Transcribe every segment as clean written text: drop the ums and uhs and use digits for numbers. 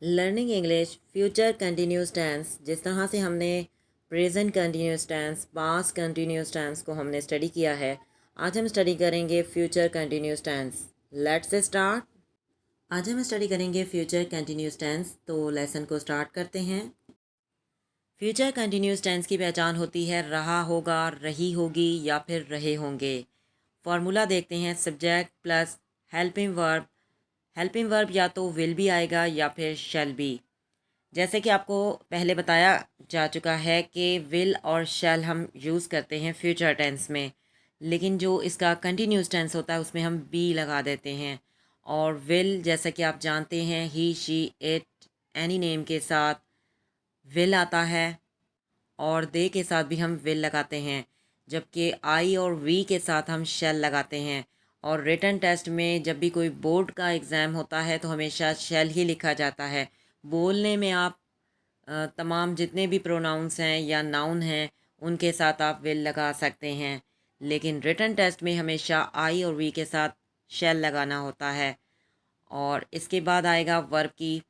Learning English future continuous tense. जिस तरह से हमने present continuous tense, past continuous tense को हमने स्टडी किया है, आज हम स्टडी करेंगे future continuous tense. Let's start. आज हम स्टडी करेंगे फ्यूचर कंटिन्यूस टेंस। तो लेसन को स्टार्ट करते हैं। फ्यूचर कंटिन्यूस टेंस की पहचान होती है रहा होगा, रही होगी या फिर रहे होंगे। फॉर्मूला देखते हैं। Subject plus helping verb. Helping verb या तो विल भी आएगा या फिर शैल बी। जैसे कि आपको पहले बताया जा चुका है कि विल और शैल हम यूज़ करते हैं फ्यूचर टेंस में, लेकिन जो इसका कंटिन्यूस टेंस होता है उसमें हम बी लगा देते हैं। और विल जैसा कि आप जानते हैं ही, शी, इट, एनी नेम के साथ विल आता है और दे के साथ भी हम विल लगाते हैं, जबकि आई और वी के साथ हम शैल लगाते हैं। और रिटन टेस्ट में जब भी कोई बोर्ड का एग्ज़ाम होता है तो हमेशा शैल ही लिखा जाता है। बोलने में आप तमाम जितने भी प्रोनाउंस हैं या नाउन हैं उनके साथ आप विल लगा सकते हैं, लेकिन रिटन टेस्ट में हमेशा आई और वी के साथ शैल लगाना होता है। और इसके बाद आएगा वर्ब की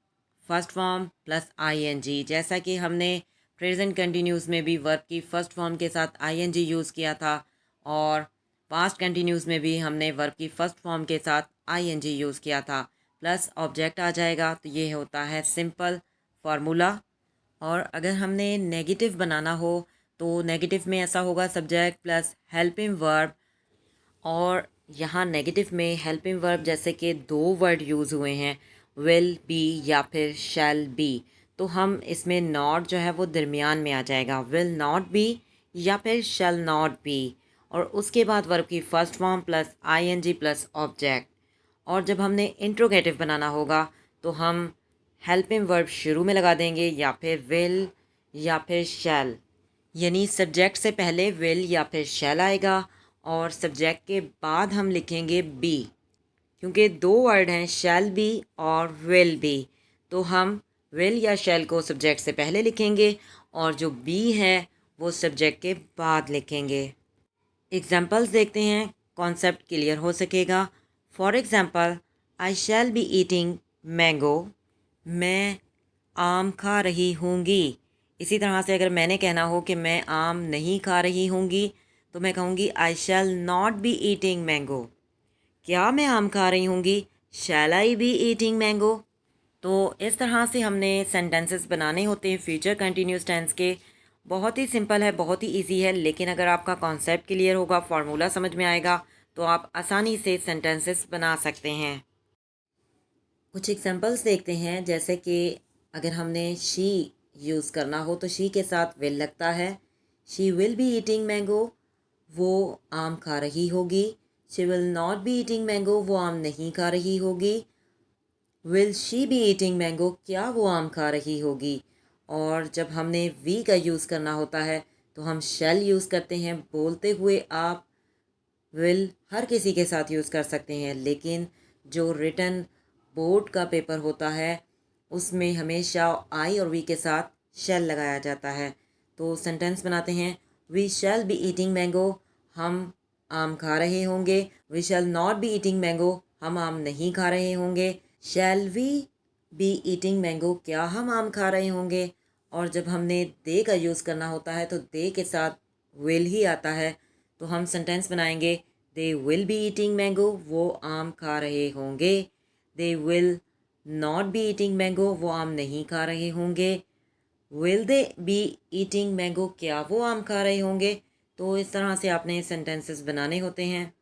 फर्स्ट फॉर्म प्लस आईएनजी। जैसा कि हमने प्रेजेंट कंटिन्यूस में भी वर्ब की फ़र्स्ट फॉर्म के साथ आईएनजी यूज़ किया था, और पास्ट कंटिन्यूस में भी हमने वर्ब की फ़र्स्ट फॉर्म के साथ आईएनजी यूज़ किया था। प्लस ऑब्जेक्ट आ जाएगा, तो ये होता है सिंपल फार्मूला। और अगर हमने नेगेटिव बनाना हो तो नेगेटिव में ऐसा होगा सब्जेक्ट प्लस हेल्पिंग वर्ब। और यहाँ नेगेटिव में हेल्पिंग वर्ब जैसे कि दो वर्ड यूज़ हुए हैं, विल बी या फिर शैल बी, तो हम इसमें नॉट जो है वो दरमियान में आ जाएगा, विल नॉट बी या फिर शैल नॉट बी। और उसके बाद वर्ब की first form plus ING plus object. और जब हमने इंट्रोगेटिव बनाना होगा तो हम हेल्पिंग वर्ब शुरू में लगा देंगे या फिर विल या फिर शैल, यानी सब्जेक्ट से पहले विल या फिर शैल आएगा और सब्जेक्ट के बाद हम लिखेंगे बी। क्योंकि दो वर्ड हैं शैल बी और विल बी, तो हम विल या शैल को सब्जेक्ट से पहले लिखेंगे और जो बी है वो सब्जेक्ट के बाद लिखेंगे। एग्जाम्पल्स देखते हैं, कॉन्सेप्ट क्लियर हो सकेगा। For example, I shall be eating mango. मैं आम खा रही होंगी। इसी तरह से अगर मैंने कहना हो कि मैं आम नहीं खा रही होंगी तो मैं कहूँगी I shall not be eating mango. क्या मैं आम खा रही होंगी? Shall I be eating mango. तो इस तरह से हमने सेंटेंसेस बनाने होते हैं फ्यूचर कंटिन्यूस टेंस के। बहुत ही सिंपल है, बहुत ही इजी है, लेकिन अगर आपका कॉन्सेप्ट क्लियर होगा, फार्मूला समझ में आएगा, तो आप आसानी से सेंटेंसेस बना सकते हैं। कुछ एग्जांपल्स देखते हैं। जैसे कि अगर हमने शी यूज़ करना हो तो शी के साथ विल लगता है। She will be eating mango, वो आम खा रही होगी। She will not be eating mango, वो आम नहीं खा रही होगी। Will she be eating mango, क्या वो आम खा रही होगी। और जब हमने वी का यूज़ करना होता है तो हम शैल यूज़ करते हैं। बोलते हुए आप विल हर किसी के साथ यूज़ कर सकते हैं, लेकिन जो रिटन बोर्ड का पेपर होता है उसमें हमेशा आई और वी के साथ शैल लगाया जाता है। तो सेंटेंस बनाते हैं, we shall be eating mango, हम आम खा रहे होंगे। We shall not be eating mango, हम आम नहीं खा रहे होंगे। Shall we be eating mango, क्या हम आम खा रहे होंगे। और जब हमने दे का यूज़ करना होता है तो दे के साथ विल ही आता है, तो हम सेंटेंस बनाएंगे, they will be eating mango, वो आम खा रहे होंगे। They will not be eating mango, वो आम नहीं खा रहे होंगे। Will they B eating mango, क्या वो आम खा रहे होंगे। तो इस तरह से आपने सेंटेंसेस बनाने होते हैं।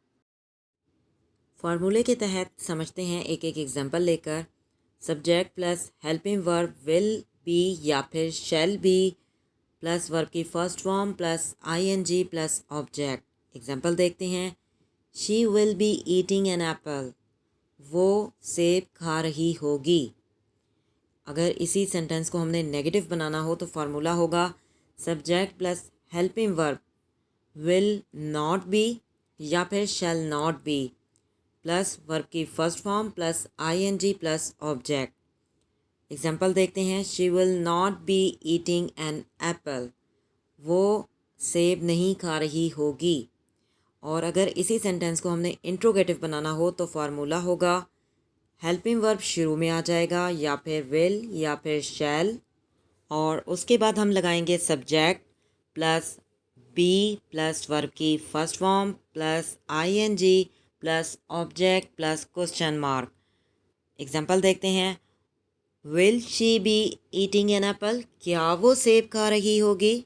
फार्मूले के तहत समझते हैं एक एक एग्जांपल लेकर। Subject plus helping verb will be या फिर शैल बी प्लस वर्ब की first form plus ING plus object. Example देखते हैं। She will be eating an apple, वो सेब खा रही होगी। अगर इसी सेंटेंस को हमने नेगेटिव बनाना हो तो फार्मूला होगा subject plus helping verb will not be या फिर shall not be plus verb की first form plus ING plus object. Example देखते हैं। She will not be eating an apple, वो सेब नहीं खा रही होगी। और अगर इसी सेंटेंस को हमने इंट्रोगेटिव बनाना हो तो फार्मूला होगा हेल्पिंग वर्ब शुरू में आ जाएगा, या फिर विल या फिर शैल, और उसके बाद हम लगाएंगे subject plus be plus verb की first form plus ING plus object plus question mark. Example देखते हैं। Will she be eating an apple? क्या वो सेब खा रही होगी?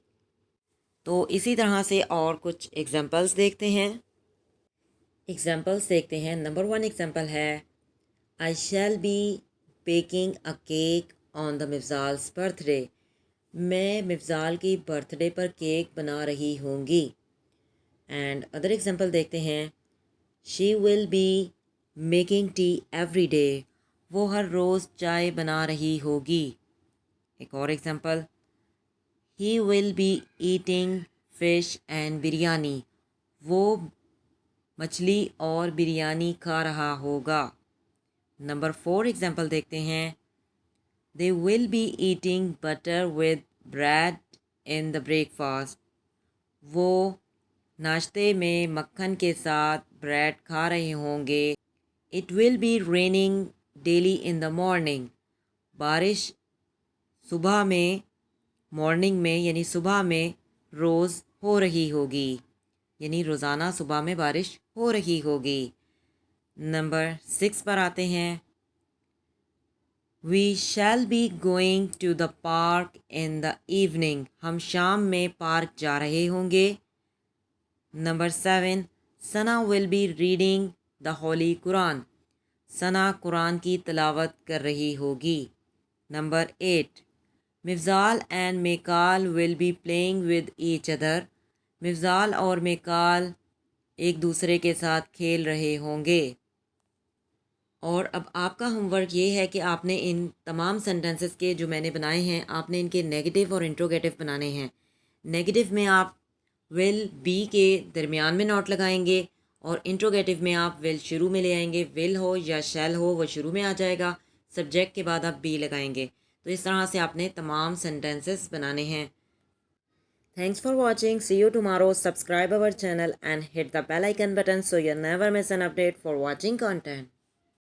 तो इसी तरह से और कुछ एग्जाम्पल्स देखते हैं। नंबर 1 एग्जाम्पल है, I shall be baking a cake on the Mifzal's birthday. मैं मिफ्ज़ाल की बर्थडे पर केक बना रही होंगी। एंड अदर एग्जाम्पल देखते हैं। She will be making tea every day. वो हर रोज़ चाय बना रही होगी। एक और example, he will be eating fish and biryani. वो मछली और बिरयानी खा रहा होगा। नंबर 4 एग्जाम्पल देखते हैं। They will be eating butter with bread in the breakfast. वो नाश्ते में मक्खन के साथ ब्रेड खा रहे होंगे। It will be raining daily in the morning. बारिश सुबह में, मॉर्निंग में यानी सुबह में रोज़ हो रही होगी, यानी रोज़ाना सुबह में बारिश हो रही होगी। नंबर 6 पर आते हैं। We shall be going to the park in the evening. हम शाम में पार्क जा रहे होंगे। Number 7, Sana will be reading the holy Quran. Sana कुरान की तिलावत कर रही होगी। Number 8, Mifzal and Mekal will be playing with each other. Mifzal और मेकाल एक दूसरे के साथ खेल रहे होंगे। और अब आपका होमवर्क ये है कि आपने इन तमाम सेंटेंसेस के जो मैंने बनाए हैं, आपने इनके नेगेटिव और इंट्रोगेटिव बनाने हैं। नेगेटिव में आप विल बी के दरमियान में नॉट लगाएंगे, और इंट्रोगेटिव में आप विल शुरू में ले आएंगे। विल हो या शैल हो वो शुरू में आ जाएगा, सब्जेक्ट के बाद आप बी लगाएंगे। तो इस तरह से आपने तमाम सेंटेंसेस बनाने हैं। Thanks for watching. See you tomorrow. Subscribe our channel and hit the bell icon button so you never miss an update for watching content.